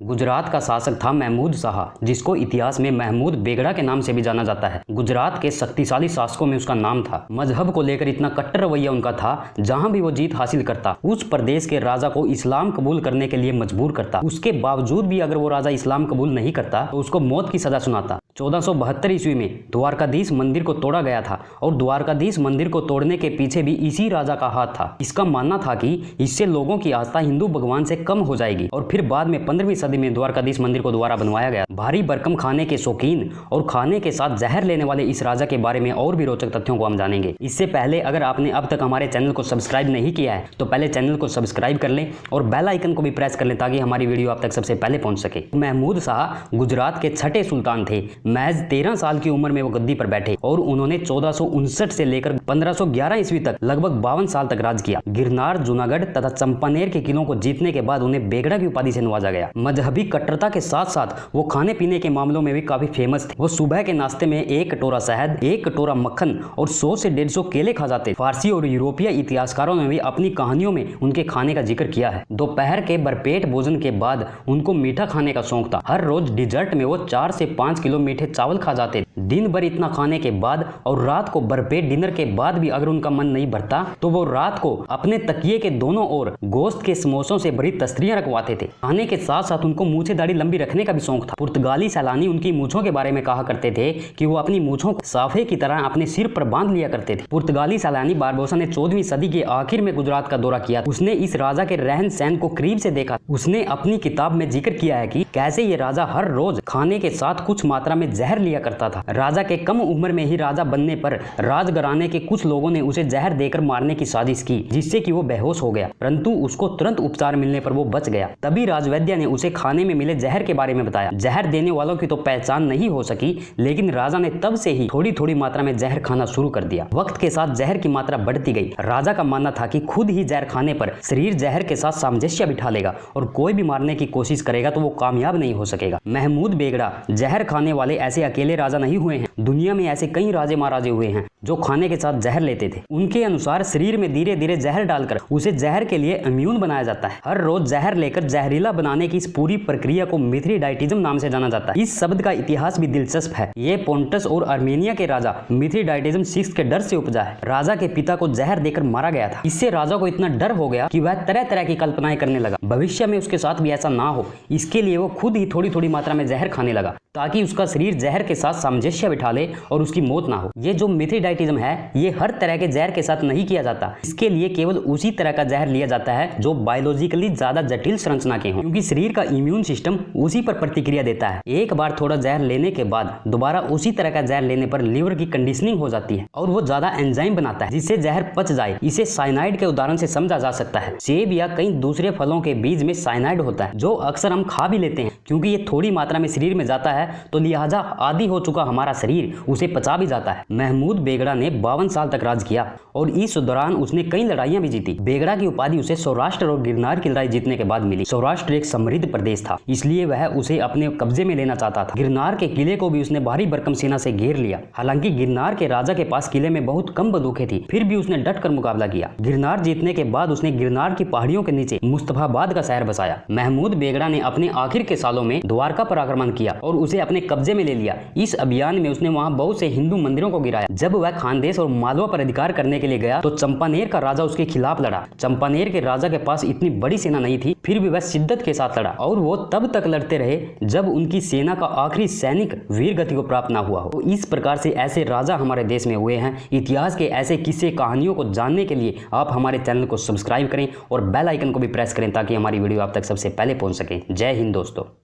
गुजरात का शासक था महमूद शाह, जिसको इतिहास में महमूद बेगड़ा के नाम से भी जाना जाता है। गुजरात के शक्तिशाली शासकों में उसका नाम था। मजहब को लेकर इतना कट्टर रवैया उनका था, जहां भी वो जीत हासिल करता उस प्रदेश के राजा को इस्लाम कबूल करने के लिए मजबूर करता। उसके बावजूद भी अगर वो राजा इस्लाम कबूल नहीं करता तो उसको मौत की सजा सुनाता। 1472 ईस्वी में द्वारकाधीश मंदिर को तोड़ा गया था और द्वारकाधीश मंदिर को तोड़ने के पीछे भी इसी राजा का हाथ था। इसका मानना था कि इससे लोगों की आस्था हिंदू भगवान से कम हो जाएगी और फिर बाद में 15वीं सदी में द्वारकाधीश मंदिर को दोबारा बनवाया गया। भारी भरकम खाने के शौकीन और खाने के साथ जहर लेने वाले इस राजा के बारे में और भी रोचक तथ्यों को हम जानेंगे। इससे पहले अगर आपने अब तक हमारे चैनल को सब्सक्राइब नहीं किया है तो पहले चैनल को सब्सक्राइब कर लें और बेल आइकन को भी प्रेस कर लें ताकि हमारी वीडियो आप तक सबसे पहले पहुंच सके। महमूद शाह गुजरात के छठे सुल्तान थे। महज 13 साल की उम्र में वो गद्दी पर बैठे और उन्होंने 1459 से लेकर 1511 ईस्वी तक लगभग 52 साल तक राज किया। गिरनार, जूनागढ़ तथा चंपानेर के किलों को जीतने के बाद उन्हें बेगड़ा की उपाधि से नवाजा गया। मजहबी कट्टरता के साथ साथ वो खाने पीने के मामलों में भी काफी फेमस थे। वो सुबह के नाश्ते में 1 कटोरा शहद, 1 कटोरा मक्खन और 100 से 150 केले खा जाते। फारसी और यूरोपीय इतिहासकारों ने भी अपनी कहानियों में उनके खाने का जिक्र किया है। दोपहर के भरपेट भोजन के बाद उनको मीठा खाने का शौक था। हर रोज डिजर्ट में वो 4 से 5 किलो मीठे चावल खा जाते। दिन भर इतना खाने के बाद और रात को भरपेट डिनर के बाद भी अगर उनका मन नहीं भरता तो वो रात को अपने तकिए के दोनों ओर गोश्त के समोसों से भरी तस्तरियां रखवाते थे। खाने के साथ साथ उनको मूछे दाढ़ी लंबी रखने का भी शौक था। पुर्तगाली सैलानी उनकी मूछों के बारे में कहा करते थे कि वो अपनी मूछों को साफे की तरह अपने सिर पर बांध लिया करते थे। पुर्तगाली सैलानी बारबोसा ने 14वीं सदी के आखिर में गुजरात का दौरा किया। उसने इस राजा के रहन सहन को करीब से देखा। उसने अपनी किताब में जिक्र किया है कि कैसे ये राजा हर रोज खाने के साथ कुछ मात्रा में जहर लिया करता था। राजा के कम उम्र में ही राजा बनने पर राजघराने के कुछ लोगों ने उसे जहर देकर मारने की साजिश की, जिससे कि वो बेहोश हो गया, परंतु उसको तुरंत उपचार मिलने पर वो बच गया। तभी राजवैद्य ने उसे खाने में मिले जहर के बारे में बताया। जहर देने वालों की तो पहचान नहीं हो सकी, लेकिन राजा ने तब से ही थोड़ी थोड़ी मात्रा में जहर खाना शुरू कर दिया। वक्त के साथ जहर की मात्रा बढ़ती गई। राजा का मानना था कि खुद ही जहर खाने पर शरीर जहर के साथ सामंजस्य बिठा लेगा और कोई भी मारने की कोशिश करेगा तो वो कामयाब नहीं हो सकेगा। महमूद बेगड़ा जहर खाने वाले ऐसे अकेले राजा नहीं हुए हैं। दुनिया में ऐसे कई राजे महाराजे हुए हैं जो खाने के साथ जहर लेते थे। उनके अनुसार शरीर में धीरे धीरे जहर डालकर उसे जहर के लिए इम्यून बनाया जाता है। हर रोज जहर लेकर जहरीला बनाने की इस पूरी प्रक्रिया को मिथ्रीडाइटिज्म नाम से जाना जाता है। इस शब्द का इतिहास भी दिलचस्प है। ये पोंटस और आर्मेनिया के राजा मिथ्रीडाइटिज्म सिक्स के डर से उपजा है। राजा के पिता को जहर देकर मारा गया था। इससे राजा को इतना डर हो गया कि वह तरह तरह की कल्पनाएं करने लगा। भविष्य में उसके साथ भी ऐसा ना हो, इसके लिए वो खुद ही थोड़ी थोड़ी मात्रा में जहर खाने लगा ताकि उसका शरीर जहर के साथ सामंजस्य बिठा ले और उसकी मौत ना हो। ये जो मिथ्रीडाइटिज्म है ये हर तरह के जहर के साथ नहीं किया जाता। इसके लिए केवल उसी तरह का जहर लिया जाता है जो बायोलॉजिकली ज्यादा जटिल संरचना के हों, क्योंकि शरीर का इम्यून सिस्टम उसी पर प्रतिक्रिया देता है। एक बार थोड़ा जहर लेने के बाद दोबारा उसी तरह का जहर लेने पर लिवर की कंडीशनिंग हो जाती है और वो ज्यादा एंजाइम बनाता है जिससे जहर पच जाए। इसे साइनाइड के उदाहरण से समझा जा सकता है। सेब या कई दूसरे फलों के बीज में साइनाइड होता है जो अक्सर हम खा भी लेते हैं। क्योंकि ये थोड़ी मात्रा में शरीर में जाता है तो लिहाजा आदी हो चुका हमारा शरीर उसे पचा भी जाता है। महमूद बेगड़ा ने 52 साल तक राज किया और इस दौरान उसने कई लड़ाइयां भी जीती। बेगड़ा की उपाधि उसे सौराष्ट्र और गिरनार की लड़ाई जीतने के बाद मिली। सौराष्ट्र एक समृद्ध प्रदेश था, इसलिए वह उसे अपने कब्जे में लेना चाहता था। गिरनार के किले को भी उसने भारी भरकम सेना से घेर लिया। हालांकि गिरनार के राजा के पास किले में बहुत कम बंदूकें थी, फिर भी उसने डट कर मुकाबला किया। गिरनार जीतने के बाद उसने गिरनार की पहाड़ियों के नीचे मुस्तफाबाद का शहर बसाया। महमूद बेगड़ा ने अपने आखिर के सालों में द्वारका पर आक्रमण किया और उसे अपने कब्जे में ले लिया। इस अभियान में उसने वहां बहुत से हिंदू मंदिरों को गिराया। जब वह खानदेश और मालवा पर अधिकार करने के लिए गया तो चंपानेर का राजा उसके खिलाफ लड़ा। चंपानेर के राजा के पास इतनी बड़ी सेना नहीं थी, फिर भी वह शिद्दत के साथ लड़ा और वो तब तक लड़ते रहे जब उनकी सेना का आखिरी सैनिक वीर गति को प्राप्त ना हुआ हो। तो इस प्रकार से ऐसे राजा हमारे देश में हुए हैं। इतिहास के ऐसे किस्से कहानियों को जानने के लिए आप हमारे चैनल को सब्सक्राइब करें और बेल आइकन को भी प्रेस करें ताकि हमारी वीडियो आप तक सबसे पहले पहुंच सके। जय हिंद दोस्तों।